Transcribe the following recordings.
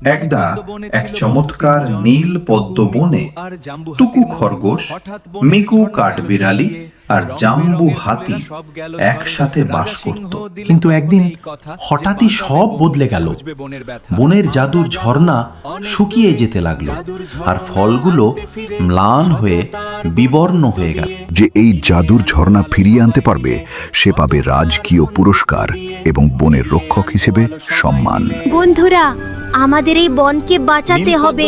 একদা এক চমৎকার নীল পদ্ম বনে টুকু খরগোশ, মিকু কাঠবিড়ালি আর জাম্বু হাতি একসাথে বাস করত। কিন্তু একদিন হঠাৎই সব বদলে গেল। বনের জাদুর ঝর্ণা শুকিয়ে যেতে লাগলো, আর ফলগুলো ম্লান হয়ে বিবর্ণ হয়ে গেল। যে এই জাদুর ঝর্ণা ফিরিয়ে আনতে পারবে সে পাবে রাজকীয় পুরস্কার এবং বনের রক্ষক হিসেবে সম্মান। বন্ধুরা, আমাদের এই বনকে বাঁচাতে হবে।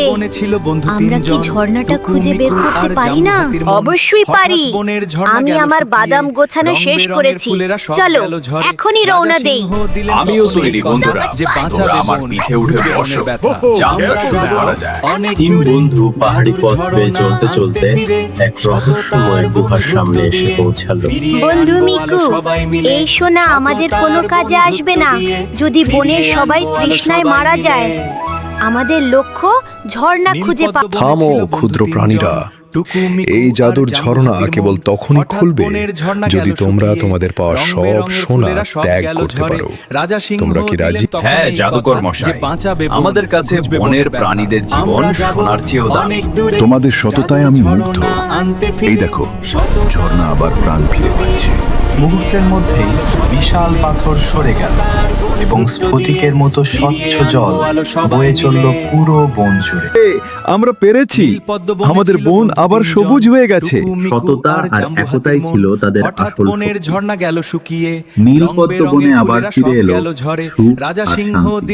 আমরা কি ঝর্ণাটা খুঁজে বের করতে পারি না? অবশ্যই পারি। আমি আমার বাদাম গোছানো শেষ করেছি। চলো এখনই রওনা দেই। আমিও তৈরি বন্ধুরা, তোমরা আমার পিঠে উঠে বসো, যাত্রা শুরু করা যায়। তিন বন্ধু পাহাড়ি পথ বেয়ে চলতে চলতে এক রহস্যময় গুহার সামনে এসে পৌঁছালো। বন্ধু মিকু, এই সোনা আমাদের কোনো কাজে আসবে না যদি বনের সবাই তৃষ্ণায় মারা যায়। আমাদের লক্ষ্য ঝর্ণা খুঁজে পাওয়া। থামো ক্ষুদ্র প্রাণীরা, এই জাদুর ঝর্ণা কেবল তখনই খুলবে যদি তোমরা তোমাদের পাওয়া সব সোনা ত্যাগ করতে পারো। তোমরা কি রাজি? হ্যাঁ জাদুকর মশাই, আমাদের কাছে বনের প্রাণীদের জীবন সোনার চেয়েও দামি। তোমাদের সততায় আমি মুগ্ধ। এই দেখো, ঝর্ণা আবার প্রাণ ফিরে পাচ্ছে। মুহূর্তের মধ্যেই বিশাল পাথর সরে গেল এবং স্ফটিকের মতো স্বচ্ছ জল বয়ে চলল পুরো বন জুড়ে। আমরা পেরেছি, আমাদের বন আবার সবুজ হয়ে গেছে। সততা আর একতাই ছিল তাদের আসল বনের ঝর্ণা গেল শুকিয়ে, নীলপদ্ম বনে আবার ফিরে এলো ঝরে, সুখ রাজা আর সিংহ শান্তি।